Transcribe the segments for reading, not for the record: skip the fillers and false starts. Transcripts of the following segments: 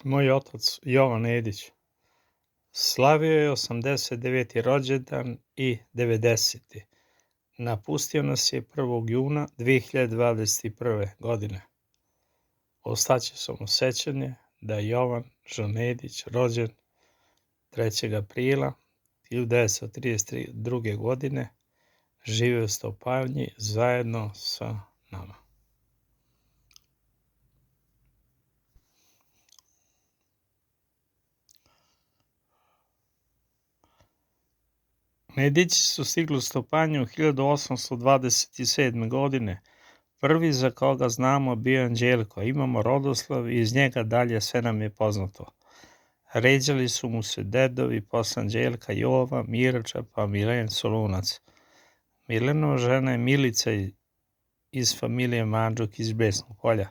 Moj otac Jovan Edić slavio je 89. rođendan i 90. Napustio nas je 1. juna 2021. godine. Ostaće samo sećanje da je Jovan Žanedić rođen 3. aprila 1932. godine, živeo u Stopanji zajedno sa nama. Nedići su stigli u Stopanju 1827. godine. Prvi za koga znamo bio je Anđelko, imamo rodoslav i iz njega dalje sve nam je poznato. Ređali su mu se dedovi posle Anđelka Jova, Mirača pa Milen Solunac. Milenova žena je Milica iz familije Mandžuk iz Besnog Polja,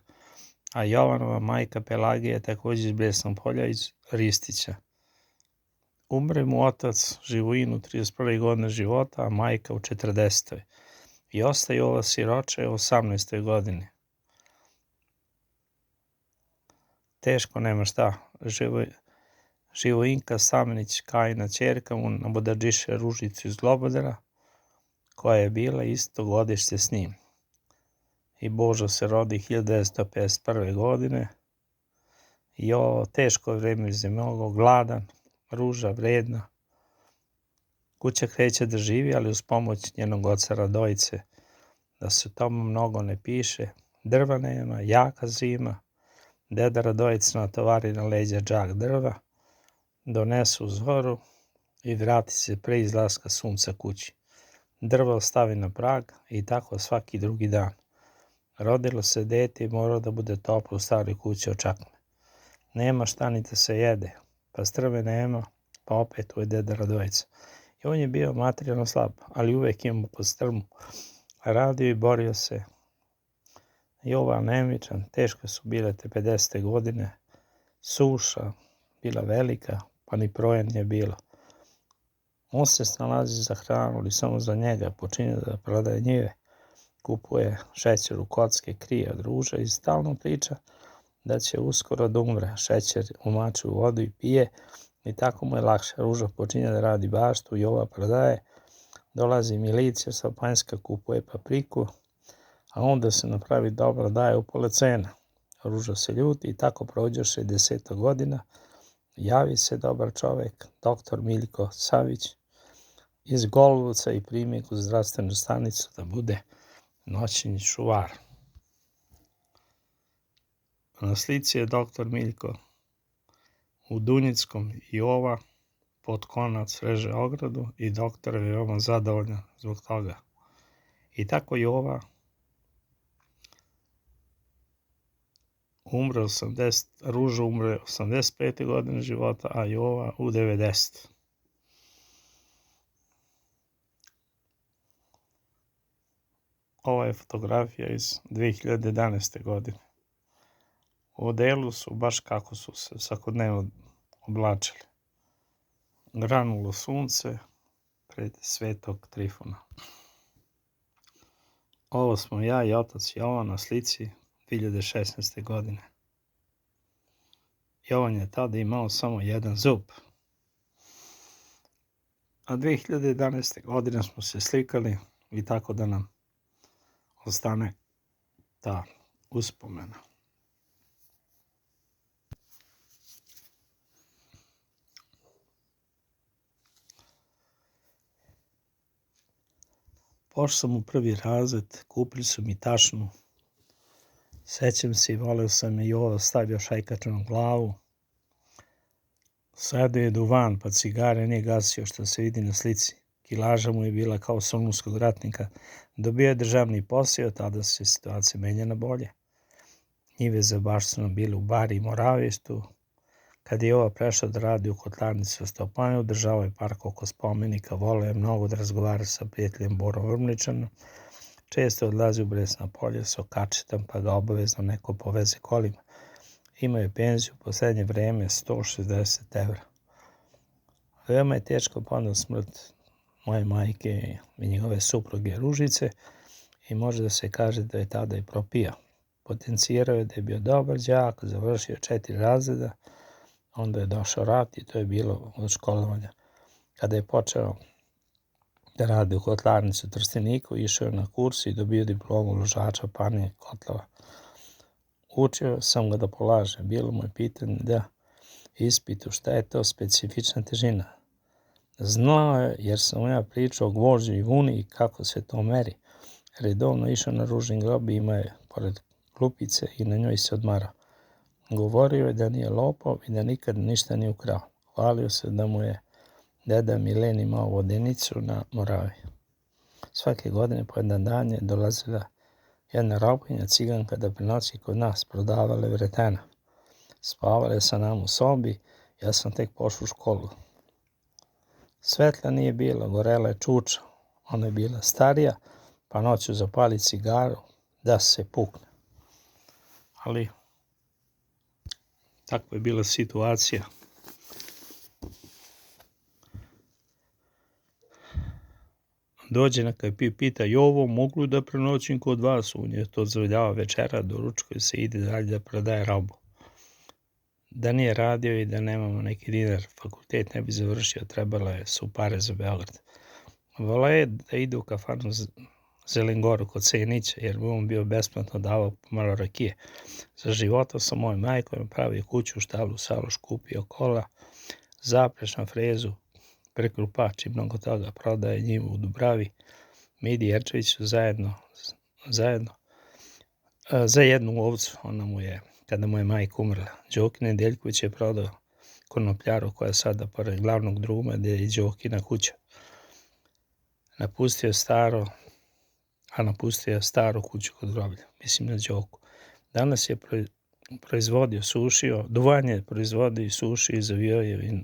a Jovanova majka Pelagija je također iz Besnog Polja iz Ristića. Umre mu otac Živojin u 31. godine života, a majka u 40. I ostaje ova siroča u 18. godini. Teško nema šta. Živojinka Samenić Kajina ćerka mu nabodadžiše Ružicu iz Globodara, koja je bila isto godište s njim. I Božo se rodi 1951. godine. I ovo teško vreme je mnogo, gladan, Ruža vredna. Kuća kreće da živi, ali uz pomoć njenog oca Radojice. Da se tomu mnogo ne piše, drva nema, jaka zima. Deda Radojica natovari na leđa džak drva, donesu zoru i vrati se pre izlaska sunca kući. Drvo stavi na prag i tako svaki drugi dan. Rodilo se dete i moralo da bude toplo u staroj kući očakne. Nema šta ni da se jede, pa strve nema, pa opet tu je deda Radojica. I on je bio materijalno slab, ali uvek imao pod strmu. Radio i borio se. Jovan anemičan, teško su bile te 50. godine. Suša bila velika, pa ni projen nije bilo. On se snalazi za hranu, ali samo za njega, počinje da prodaje njive. Kupuje šećer u kocke, krije od ruža i stalno priča da će uskoro da umre. Šećer umači u vodu i pije i tako mu je lakše. Ruža počinje da radi baštu, Jova prodaje. Dolazi milicija sa Panjska, kupuje papriku, a onda se napravi dobro, daje u pola cena. Ruža se ljuti i tako prođe 60 godina. Javi se dobar čovek, doktor Miljko Savić, iz Golubovca i primi u zdravstvenu stanicu da bude noćni čuvar. Na slici je doktor Miljko u Dunjickom Jova, pod konac reže ogradu i doktor je veoma zadovoljan zbog toga. I tako Jova Ruža umre 85. godine života, a Jova u 90. Ova je fotografija iz 2011. godine. U odelu su baš kako su se svakodnevno oblačili. Granulo sunce pred Svetog Trifuna. Ovo smo ja i otac Jovan na slici 2016. godine. Jovan je tada imao samo jedan zub. A 2011. godine smo se slikali i tako da nam ostane ta uspomena. Pošao sam u prvi razred, kupili su mi tašnu. Sećam se i voleo sam i Jova stavio šajkača na glavu. Sadio je duvan, pa cigare nije gasio što se vidi na slici. Kilaža mu je bila kao solunskog ratnika. Dobio je državni posao, tada se situacija menja na bolje. Njive za baš su nam bile u Bari i Moravištu. Kad je Jova prešao da radi u kotlarnici u Stopanju, održavao je park oko spomenika, voleo je mnogo da razgovara sa prijateljem Borom Vrmničanom. Često odlazi u Besno Polje s okačetom, pa ga obavezno neko poveze kolima. Imao je penziju u poslednje vreme 160 evra. Veoma je teško podneo smrt moje majke i njegove supruge Ružice i može da se kaže da je tada i propio. Potencirao je da je bio dobar đak, završio 4 razreda, Onda je došao rat i to je bilo od školovanja. Kada je počeo da radi u kotlarnici u Trsteniku, išao je na kurs i dobio diplomu ložača parnih kotlova. Učio sam ga da polaže. Bilo mu je pitanje da ispitu šta je to specifična težina. Znao je jer sam ja pričao o gvožđu i vuni i kako se to meri. Redovno išao na ružni grob i ima je pored klupice i na njoj se odmarao. Govorio je da nije lopov i da nikad ništa nije ukrao. Hvalio se da mu je deda Milen imao vodenicu na Moravi. Svake godine po jedan dan je dolazila jedna robinja ciganka da prinoći kod nas, prodavala je vretena. Spavala je sa nam u sobi, ja sam tek pošao u školu. Svetla nije bilo, gorela je čuča. Ona je bila starija, pa noću zapali cigaru da se pukne. Ali takva je bila situacija. Dođe neka je pita, Jovo, mogu da prenoćim kod vas? On je to dozvoljava večera, doručkuje se ide dalje da prodaje robu. Da nije radio i da nemamo neki dinar, fakultet ne bi završio, trebalo su pare za Beograd. Voleo je da ide u kafanu Zelengoru kod Sejnića, jer bi on bio besplatno davao pomalo rakije. Za života sa mojom majkom pravio kuću, štalu, saloš, kupio kola, zaprešna frezu, prekrupač i mnogo toga. Prodaje njivu u Dubravi. Midi Jerčević su zajedno za jednu ovcu. Ona mu je, kada mu je majka umrla. Đoki Nedeljković je prodao konopljaru koja je sada pored glavnog druma gdje je Đokina kuća. Napustio je staru kuću kod groblja, mislim na Đoku. Danas je proizvodio, sušio, duvanje proizvodio i sušio i zavio je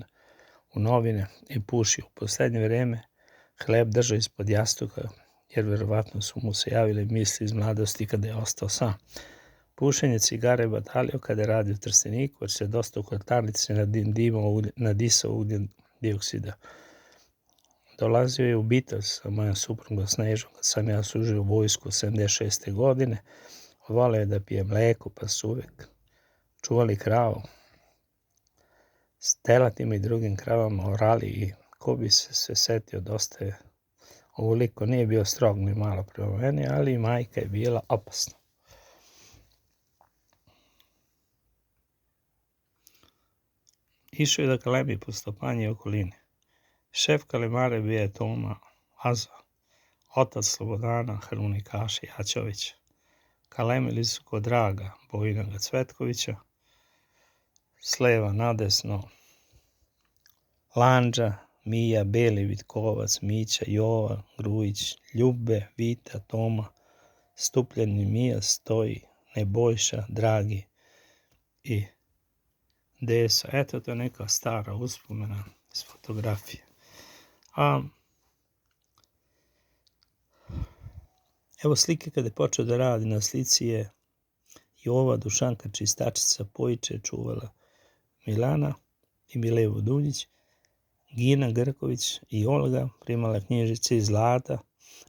u novine i pušio. U posljednje vrijeme hleb držao ispod jastuka, jer verovatno su mu se javile misli iz mladosti kada je ostao sam. Pušenje cigare je batalio kada je radio u Trsteniku, jer se dosta u kotlarnici nadisao ugljen dioksida. Dolazio je u Beatles sa mojom suprugom Snežom, kad sam ja služio u vojsku 76. godine. Voleo je da pije mleko, pa su uvek čuvali kravu. S telatima i drugim kravama orali i ko bi se sve setio, dosta je ovoliko. Nije bio strog ni malo prema meni, ali i majka je bila opasna. Išao je da kalemi po stopanji i okolini. Šef kalemare bio je Toma Aza, otac Slobodana harmonikaša Jačovića. Kalemili su kod Draga Bojinaga Cvetkovića, s leva nadesno Lanđa, Mija, Beli, Vitkovac, Mića, Jova, Grujić, Ljube, Vita, Toma, Stupljeni Mija, Stoji, Nebojša, Dragi i Desa. Eto, to je neka stara uspomena iz fotografije. Evo slike kada je počeo da radi. Na slici je Jova, Dušanka, čistačica, Pojiče, čuvala Milana i Milevo Duljić, Gina Grković i Olga, primala knjižice i Zlata,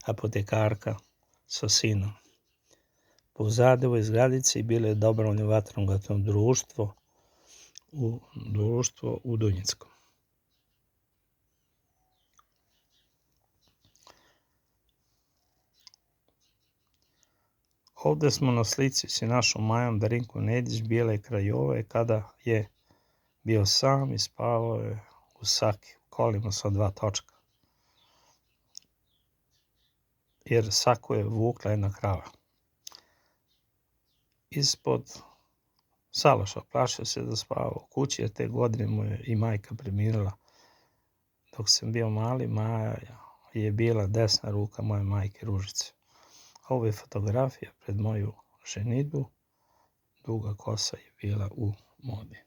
apotekarka sa sinom. Pozadeo iz Gradice i bilo je dobrovoljno vatrogasno društvo u Dunjickom. Ovdje smo na slici s našom Majom Darinko Nedić bijele krajove kada je bio sam i spavao je u saki, kolima sa 2 točka. Jer saku je vukla jedna krava. Ispod saloša plašio se da spava u kući, jer te godine mu je i majka preminula. Dok sam bio mali, Maja je bila desna ruka moje majke Ružice. Ovo je fotografija pred moju ženidbu. Duga kosa je bila u modi.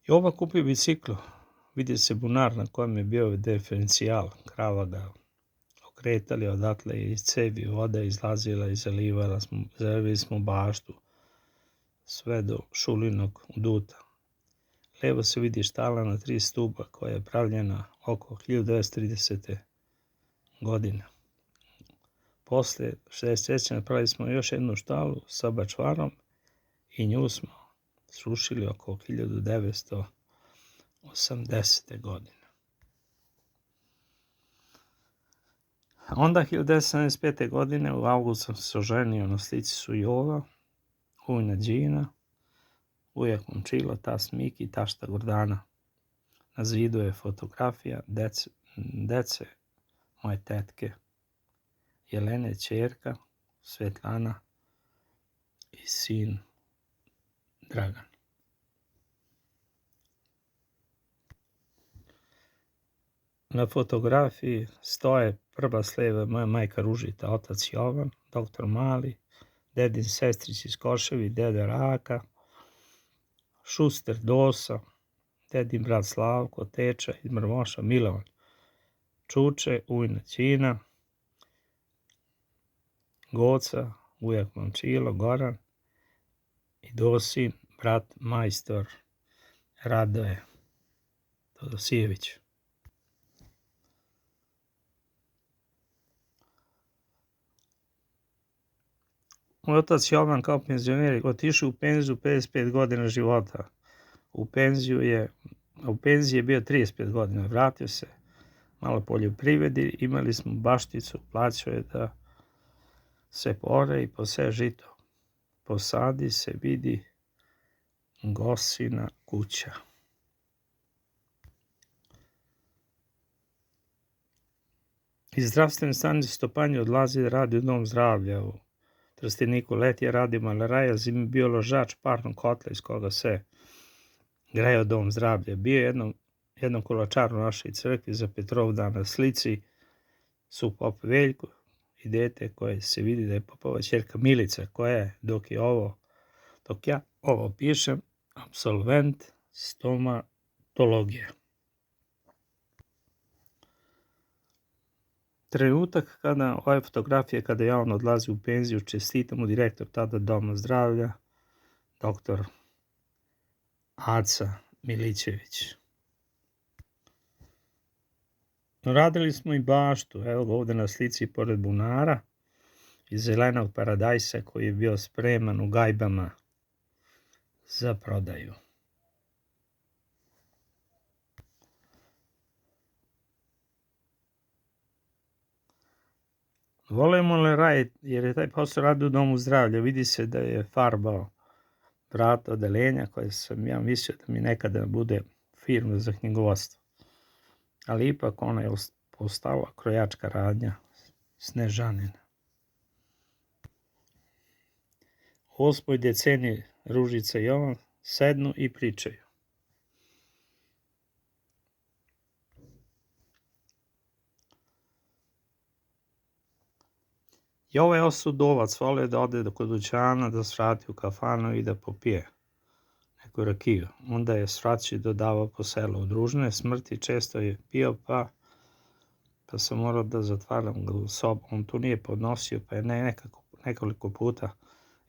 Jova kupio biciklu. Vidi se bunar na kojem je bio diferencijal. Krava ga okretali, odatle je iz cevi voda izlazila i zalivali smo baštu sve do Šulinog duta. Levo se vidi štala na 3 stuba koja je pravljena oko 1930. godine. Posle 63. napravili smo još jednu štalu sa bačvarom i nju smo srušili oko 1980. godine. Onda 1975. godine u avgustu sam se oženio na slici su Jova, ujna Đina, ujak Momčilo, tas Miki, tašta Gordana. Na zidu je fotografija dece moje tetke, Jelene, ćerka, Svetlana i sin Dragan. Na fotografiji stoje prva s leve moja majka Ružita, otac Jovan, doktor Mali, dedin sestrić iz Koševi, deda Raka, Šuster Dosa, dedin brat Slavko, teča iz Mrmoša Milovan, Čuče, ujna Ćina, Goca, ujak Momčilo, Goran i Dosin, brat majstor Radoje Todosijević. Moj otac Jovan kao penzioner otišao u penziju 55 godina života. U penziji je bio 35 godina. Vratio se malo poljoprivredi, imali smo bašticu, plaćao je da se pore i pose žito. Posadi se vidi Gosina kuća. Iz zdravstvene stanice Stopanje odlazi da radi u dom zdravlja u Trsteniku. Let je radio maleraja, zimi bio ložač parnog kotla iz koga se grejao dom zdravlja. Bio je jednom kolačar u našoj crkvi za Petrovdan. Na slici su pop Veljko i dete koje se vidi da je popova ćerka Milica, koja je, dok ja ovo pišem, apsolvent stomatologije. Trenutak ove fotografije kada je on odlazi u penziju, čestita mu direktor tada doma zdravlja, doktor Aca Milićević. Radili smo i baštu, evo ga ovdje na slici pored bunara iz zelenog paradajsa koji je bio spreman u gajbama za prodaju. Volimo li raditi, jer je taj posao radio u domu zdravlja. Vidi se da je farbao vrata odelenja koje sam ja mislio da mi nekada bude firma za knjigovodstvo. Ali ipak ona je postala krojačka radnja Snežanina. U 8. deceniji Ružica i Jovan sednu i pričaju. I ovaj osudovac volio da ode kod dućana, da svrati u kafanu i da popije neku rakiju. Onda je svraći dodavao po selu. U družne smrti često je pio, pa sam morao da zatvaram ga u sobu. On tu nije podnosio, pa je nekoliko puta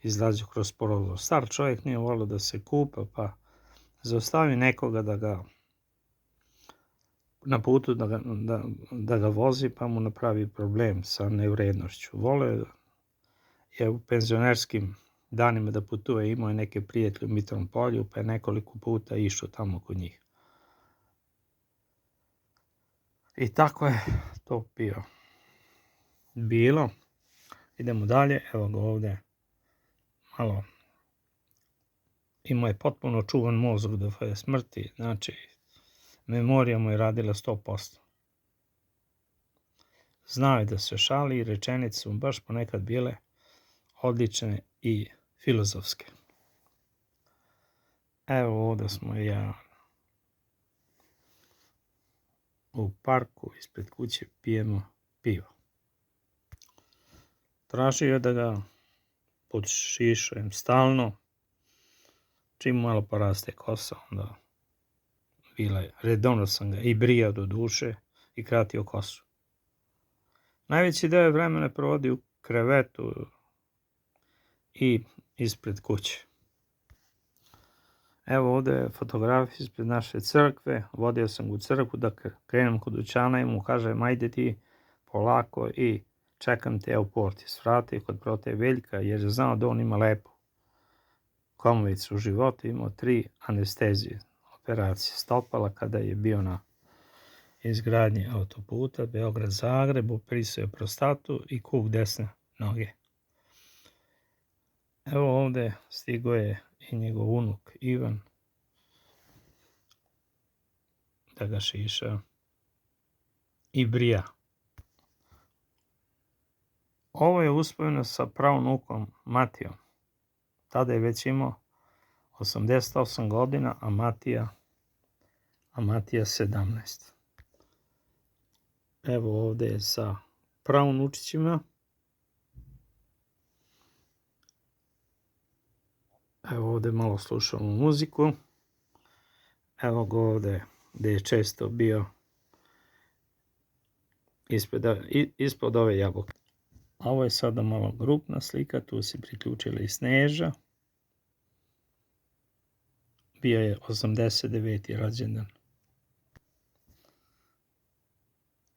izlazio kroz prozor. Star čovjek nije volio da se kupa, pa zaustavi nekoga da ga na putu da ga vozi, pa mu napravi problem sa nevrednošću. Voleo je u penzionerskim danima da putuje, imao je neke prijatelje u Mitrom polju, pa je nekoliko puta išao tamo kod njih. I tako je to bilo. Idemo dalje, evo ga ovdje malo. Imao je potpuno čuvan mozak do svoje smrti, znači memorija mu je radila 100%. Znao je da se šali i rečenice su baš ponekad bile odlične i filozofske. Evo ovdje smo ja u parku ispred kuće pijemo pivo. Tražio je da ga podšišujem stalno. Čim malo poraste kosa, onda redovno sam ga i brijao do duše i kratio kosu. Najveći deo vremena provodi u krevetu i ispred kuće. Evo ovdje je fotografija ispred naše crkve. Vodio sam ga u crkvu da krenem kod dućana i mu kažem ajde ti polako i čekam te u porti. Svratio kod prote Veljka jer je znao da on ima lepu komovicu u životu. Imao 3 anestezije, operacije stopala kada je bio na izgradnji autoputa Beograd-Zagreb, operisao je prostatu i kuk desne noge. Evo ovdje stigo je i njegov unuk Ivan da ga šiša i brija. Ovo je uspojeno sa praunukom Matijom. Tada je već imao 88 godina, a Matija 17. Evo ovdje je sa praunučićima. Evo ovdje malo slušamo muziku. Evo ga ovdje gdje je često bio ispod ove jabuke. Ovo je sada malo grupna slika, tu se priključila i Sneža. Bio je 89. rođendan.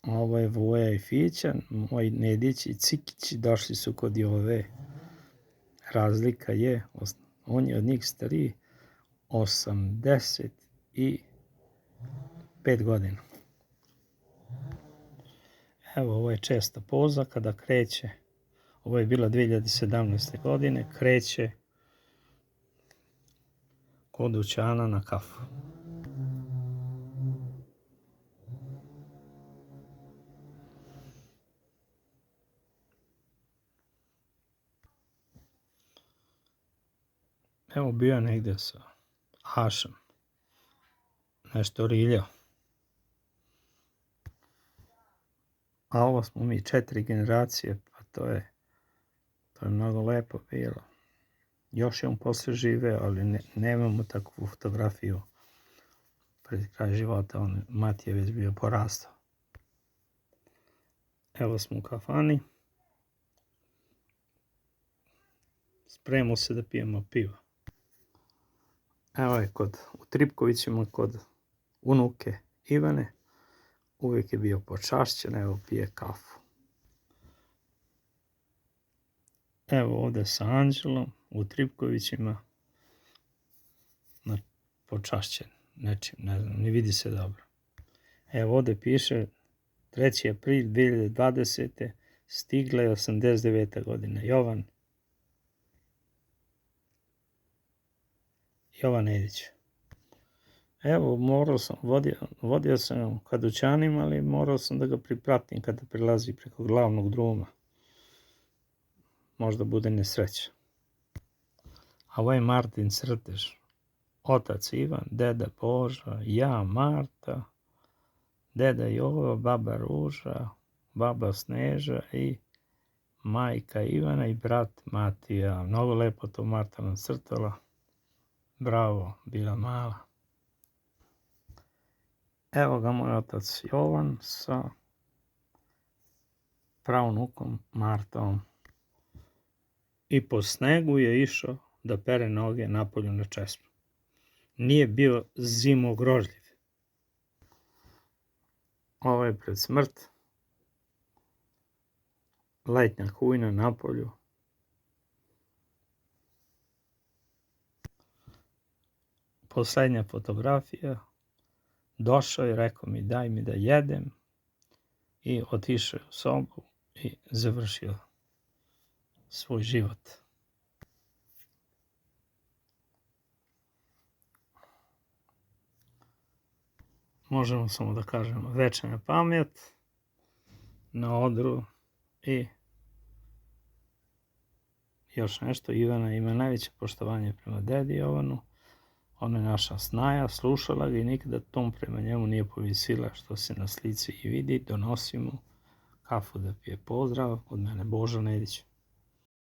Ovo je Voja i Fića, moji Nedići i Cikići došli su kod Jove. Razlika je, on je od njih stariji 85 godina. Evo, ovo je česta poza kada kreće. Ovo je bila 2017. godine, kreće kod dućana na kafu. Evo bio je negdje sa Hašom. Nešto riljao. A ovo smo mi 4 generacije, pa to je mnogo lepo bilo. Još je on posle žive, ali nemamo takvu fotografiju pred kraj života. Mati je već bio porastao. Evo smo u kafani. Spremamo se da pijemo pivo. Evo je u Tripkovićima kod unuke Ivane. Uvijek je bio počašćen, evo pije kafu. Evo ovdje sa Anđelom u Tripkovićima. Počašćen nečim, ne znam, ne vidi se dobro. Evo ovdje piše 3. april 2020. Stigla je 89. godina. Jovan Edić. Evo, vodio sam ka dućanima, ali morao sam da ga pripratim kada prilazi preko glavnog druma. Možda bude nesreća. A ovo je Martin Crtež. Otac Ivan, deda Boža, ja Marta, deda Jovo, baba Ruža, baba Sneža i majka Ivana i brat Matija. Mnogo lepo to Marta nacrtala. Bravo, bila mala. Evo ga moj otac Jovan sa praunukom Martom. I po snegu je išao da pere noge napolju na česmu. Nije bio zimogrožljiv. Ovo je pred smrt. Letnja hujna napolju. Poslednja fotografija. Došao i rekao mi daj mi da jedem. I otišao u sobu i završio svoj život. Možemo samo da kažemo večna pamet na odru i još nešto. Ivana ima najveće poštovanje prema dedi Jovanu. Ona je naša snaja, slušala ga i nikada tom prema njemu nije povisila, što se na slici i vidi. Donosi mu kafu da pije. Pozdrav od mene, Boža Nedić.